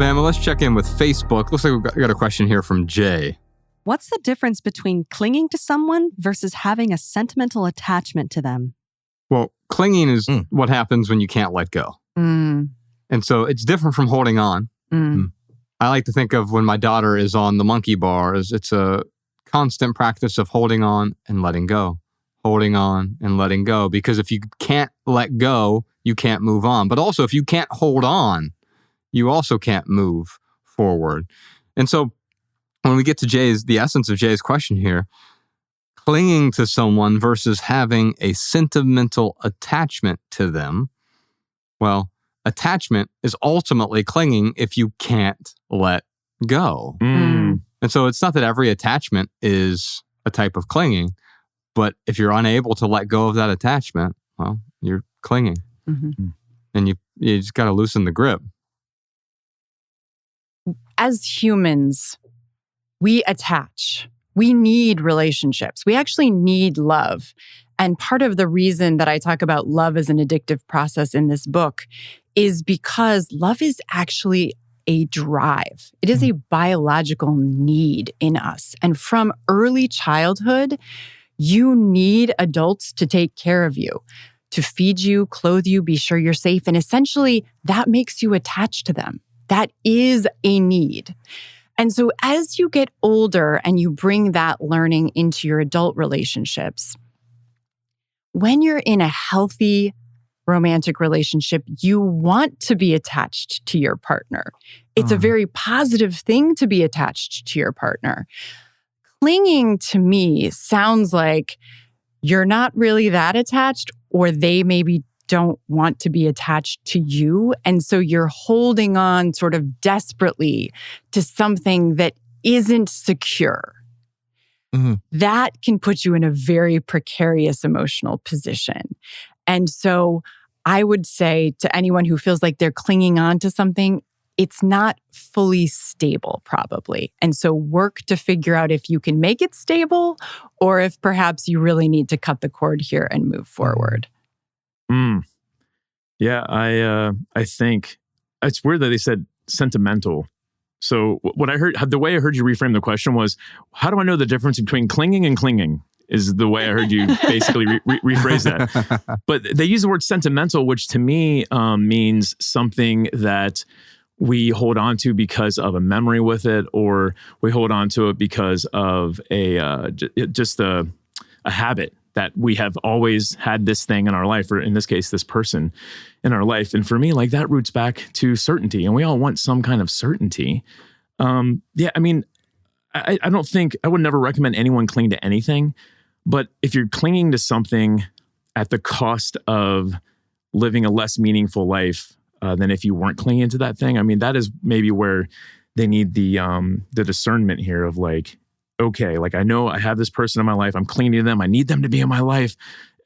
Bama, let's check in with Facebook. Looks like we've got a question here from Jay. What's the difference between clinging to someone versus having a sentimental attachment to them? Well, clinging is what happens when you can't let go. And so it's different from holding on. I like to think of when my daughter is on the monkey bars, it's a constant practice of holding on and letting go. Holding on and letting go. Because if you can't let go, you can't move on. But also, if you can't hold on, you also can't move forward. And so when we get to the essence of Jay's question here, clinging to someone versus having a sentimental attachment to them, well, attachment is ultimately clinging if you can't let go. And so it's not that every attachment is a type of clinging, but if you're unable to let go of that attachment, well, you're clinging. And you just got to loosen the grip. As humans, we attach. We need relationships. We actually need love. And part of the reason that I talk about love as an addictive process in this book is because love is actually a drive. It is a biological need in us. And from early childhood, you need adults to take care of you, to feed you, clothe you, be sure you're safe. And essentially, that makes you attached to them. That is a need. And so as you get older and you bring that learning into your adult relationships, when you're in a healthy romantic relationship, you want to be attached to your partner. It's a very positive thing to be attached to your partner. Clinging to me sounds like you're not really that attached, or they maybe don't want to be attached to you. And so you're holding on sort of desperately to something that isn't secure. That can put you in a very precarious emotional position. And so I would say to anyone who feels like they're clinging on to something, it's not fully stable, probably. And so work to figure out if you can make it stable or if perhaps you really need to cut the cord here and move forward. Yeah, I think it's weird that they said sentimental. So what I heard, the way I heard you reframe the question was, how do I know the difference between clinging and clinging? Is the way I heard you basically rephrase that. But they use the word sentimental, which to me means something that we hold on to because of a memory with it, or we hold on to it because of just a habit that we have always had this thing in our life, or in this case, this person in our life. And for me, like that roots back to certainty, and we all want some kind of certainty. I mean, I don't think, I would never recommend anyone cling to anything, but if you're clinging to something at the cost of living a less meaningful life than if you weren't clinging to that thing, I mean, that is maybe where they need the discernment here of like, okay, like I know I have this person in my life, I'm clinging to them, I need them to be in my life.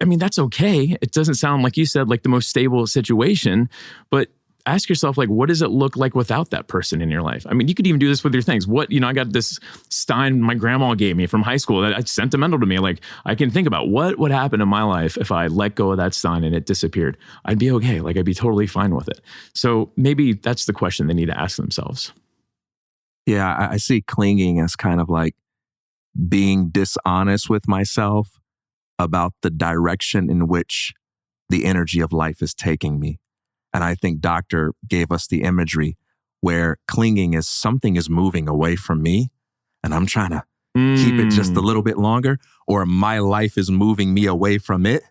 I mean, that's okay. It doesn't sound, like you said, like the most stable situation, but ask yourself, like, what does it look like without that person in your life? I mean, you could even do this with your things. I got this Stein my grandma gave me from high school that's sentimental to me. Like, I can think about what would happen in my life if I let go of that Stein and it disappeared. I'd be okay. Like, I'd be totally fine with it. So maybe that's the question they need to ask themselves. Yeah, I see clinging as kind of like being dishonest with myself about the direction in which the energy of life is taking me. And I think Doctor gave us the imagery where clinging is something is moving away from me and I'm trying to keep it just a little bit longer, or my life is moving me away from it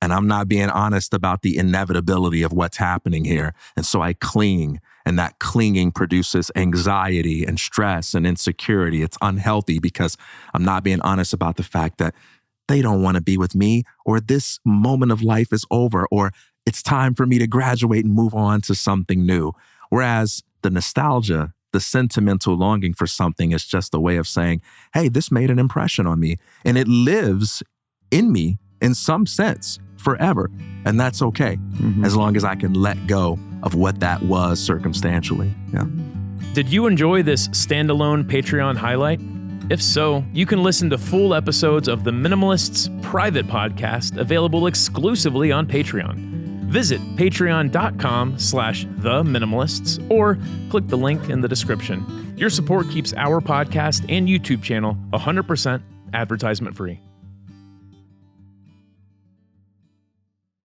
and I'm not being honest about the inevitability of what's happening here. And so I cling, and that clinging produces anxiety and stress and insecurity. It's unhealthy because I'm not being honest about the fact that they don't want to be with me, or this moment of life is over, or it's time for me to graduate and move on to something new. Whereas the nostalgia, the sentimental longing for something is just a way of saying, hey, this made an impression on me and it lives in me in some sense forever. And that's okay, as long as I can let go of what that was circumstantially. Yeah. Did you enjoy this standalone Patreon highlight? If so, you can listen to full episodes of the Minimalists private podcast available exclusively on Patreon. Visit patreon.com/theminimalists or click the link in the description. Your support keeps our podcast and YouTube channel 100% advertisement free.